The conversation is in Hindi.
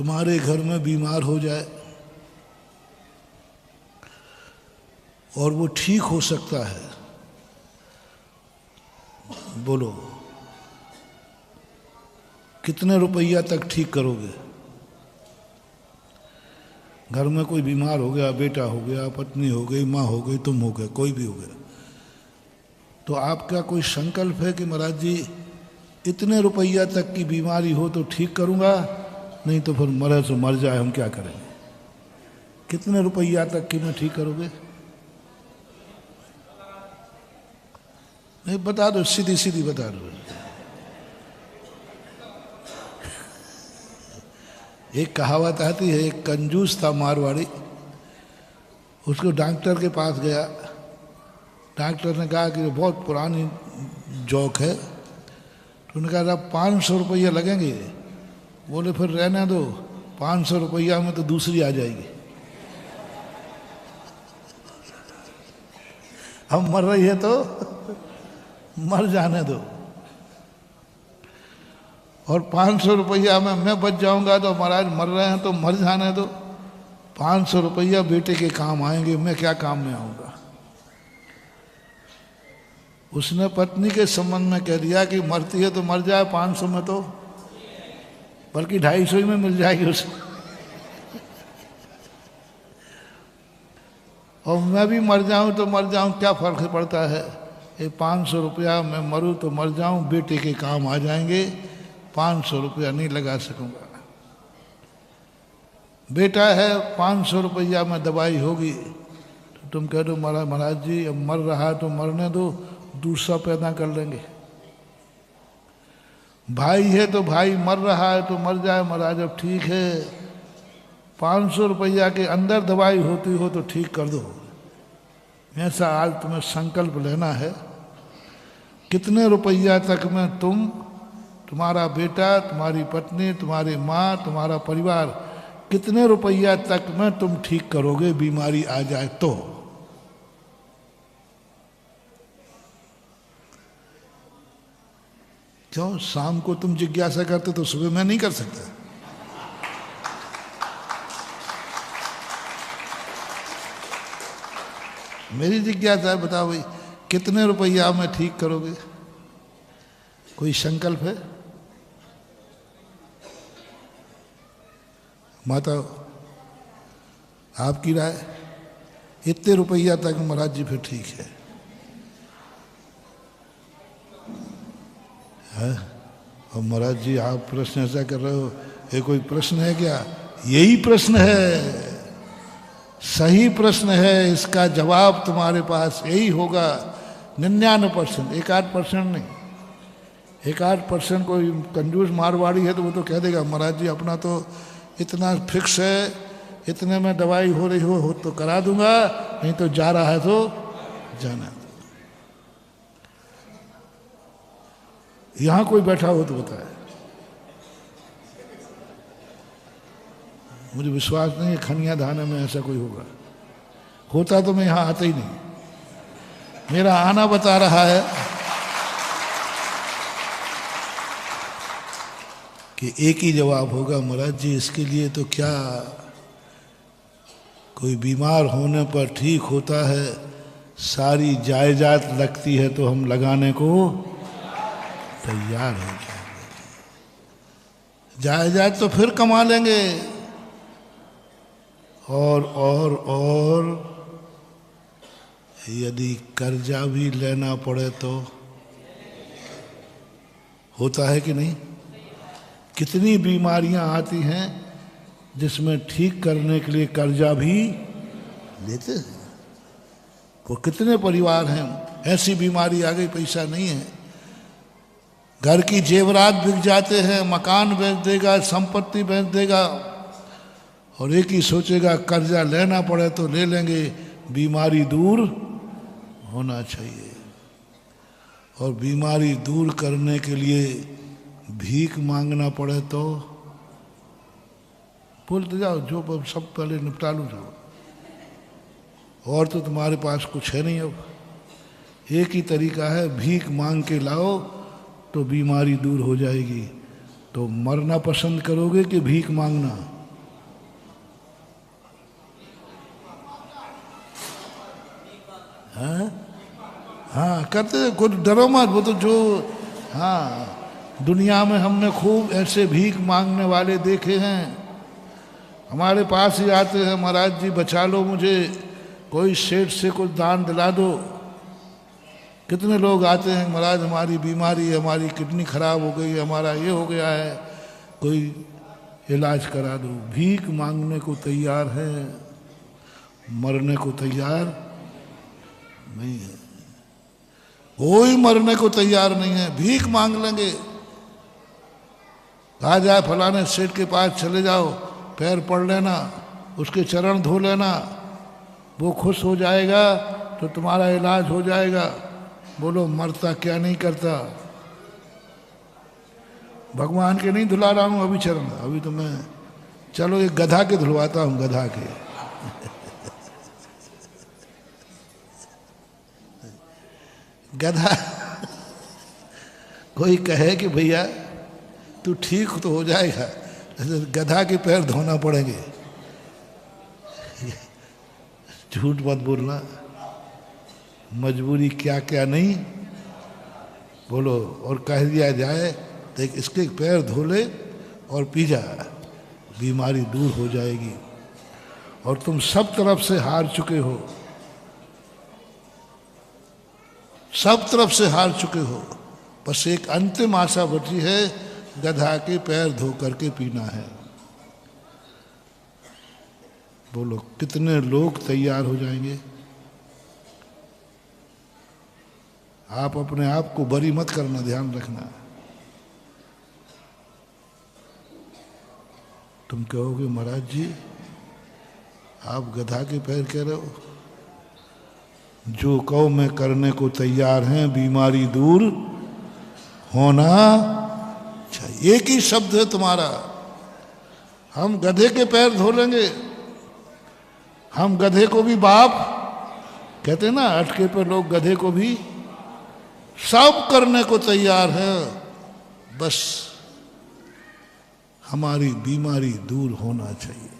तुम्हारे घर में बीमार हो जाए और वो ठीक हो सकता है, बोलो कितने रुपया तक ठीक करोगे? घर में कोई बीमार हो गया, बेटा हो गया, पत्नी हो गई, माँ हो गई, तुम हो गए, कोई भी हो गया, तो आपका कोई संकल्प है कि महाराज जी इतने रुपया तक की बीमारी हो तो ठीक करूंगा, नहीं तो फिर मरे तो मर जाए, हम क्या करेंगे? कितने रुपया तक की में ठीक करोगे? नहीं बता दो, सीधी सीधी बता दो। एक कहावत आती है, एक कंजूस था मारवाड़ी, उसको डॉक्टर के पास गया। डॉक्टर ने कहा कि बहुत पुरानी जोक है, तो उन्होंने कहा 500 रुपया लगेंगे। बोले फिर रहने दो, 500 रुपया में तो दूसरी आ जाएगी, हम मर रही है तो मर जाने दो, और 500 रुपया में मैं बच जाऊंगा तो महाराज मर रहे हैं तो मर जाने दो, 500 रुपया बेटे के काम आएंगे, मैं क्या काम में आऊंगा? उसने पत्नी के संबंध में कह दिया कि मरती है तो मर जाए, 500 में तो बल्कि 250 में मिल जाएगी उसे, और मैं भी मर जाऊं तो मर जाऊं, क्या फर्क पड़ता है? ये 500 रुपया मैं मरूं तो मर जाऊं, बेटे के काम आ जाएंगे, 500 रुपया नहीं लगा सकूंगा। बेटा है, 500 रुपया में दवाई होगी, तो तुम कह दो महाराज जी अब मर रहा है तो मरने दो, दूसरा पैदा कर लेंगे। भाई है तो भाई मर रहा है तो मर जाए महाराज, अब ठीक है 500 रुपया के अंदर दवाई होती हो तो ठीक कर दो। ऐसा आज तुम्हें संकल्प लेना है, कितने रुपया तक में तुम, तुम्हारा बेटा, तुम्हारी पत्नी, तुम्हारी माँ, तुम्हारा परिवार, कितने रुपया तक में तुम ठीक करोगे बीमारी आ जाए तो? क्यों शाम को तुम जिज्ञासा करते तो सुबह मैं नहीं कर सकता? मेरी जिज्ञासा है, बताओ भाई कितने रुपया में ठीक करोगे? कोई संकल्प है? माता आपकी राय? इतने रुपया तक महाराज जी फिर ठीक है, और महाराज जी आप प्रश्न ऐसा कर रहे हो, ये कोई प्रश्न है क्या? यही प्रश्न है, सही प्रश्न है, इसका जवाब तुम्हारे पास यही होगा। 99%, 1-8% नहीं, 1-8% कोई कंजूस मारवाड़ी है तो वो तो कह देगा महाराज जी अपना तो इतना फिक्स है, इतने में दवाई हो रही हो तो करा दूंगा, नहीं तो जा रहा है तो जाना। यहां कोई बैठा हो तो बताए, मुझे विश्वास नहीं है खनिया धाने में ऐसा कोई होगा, होता तो मैं यहां आता ही नहीं। मेरा आना बता रहा है कि एक ही जवाब होगा महाराज जी इसके लिए तो क्या, कोई बीमार होने पर ठीक होता है, सारी जायदाद लगती है तो हम लगाने को तैयार हो जाएंगे, जायदाद तो फिर कमा लेंगे, और यदि कर्जा भी लेना पड़े तो होता है कि नहीं? कितनी बीमारियां आती हैं जिसमें ठीक करने के लिए कर्जा भी लेते हैं। वो कितने परिवार हैं, ऐसी बीमारी आ गई पैसा नहीं है, घर की जेवरात बिक जाते हैं, मकान बेच देगा, संपत्ति बेच देगा, और एक ही सोचेगा कर्जा लेना पड़े तो ले लेंगे, बीमारी दूर होना चाहिए। और बीमारी दूर करने के लिए भीख मांगना पड़े तो बोलते जाओ जो सब पहले निपटा लो जाओ, और तो तुम्हारे पास कुछ है नहीं। अब एक ही तरीका है, भीख मांग के लाओ तो बीमारी दूर हो जाएगी, तो मरना पसंद करोगे कि भीख मांगना? हाँ करते, कुछ डरो मत। वो तो जो, हाँ दुनिया में हमने खूब ऐसे भीख मांगने वाले देखे हैं। हमारे पास ही आते हैं, महाराज जी बचा लो मुझे, कोई सेठ से कुछ दान दिला दो। कितने लोग आते हैं, महाराज हमारी बीमारी है, हमारी किडनी खराब हो गई, हमारा ये हो गया है, कोई इलाज करा दो। भीख मांगने को तैयार है, मरने को तैयार नहीं है। कोई मरने को तैयार नहीं है, भीख मांग लेंगे। कहा जाए फलाने सेठ के पास चले जाओ, पैर पड़ लेना, उसके चरण धो लेना, वो खुश हो जाएगा तो तुम्हारा इलाज हो जाएगा। बोलो मरता क्या नहीं करता। भगवान के नहीं धुला रहा हूं अभी चरण, अभी तो मैं, चलो एक गधा के धुलवाता हूं, गधा के। गधा कोई कहे कि भैया तू ठीक तो हो जाएगा, गधा के पैर धोना पड़ेंगे। झूठ मत बोलना, मजबूरी क्या क्या नहीं बोलो। और कह दिया जाए देख इसके पैर धो ले और पी जा, बीमारी दूर हो जाएगी। और तुम सब तरफ से हार चुके हो, सब तरफ से हार चुके हो, बस एक अंतिम आशा बची है, गधा के पैर धो करके पीना है। बोलो कितने लोग तैयार हो जाएंगे। आप अपने आप को बरी मत करना, ध्यान रखना। तुम कहोगे महाराज जी आप गधा के पैर कह रहे हो, जो कहो मैं करने को तैयार हैं, बीमारी दूर होना चाहिए। एक ही शब्द है तुम्हारा, हम गधे के पैर धो लेंगे। हम गधे को भी बाप कहते ना, अटके पे लोग गधे को भी, सब करने को तैयार है, बस हमारी बीमारी दूर होना चाहिए।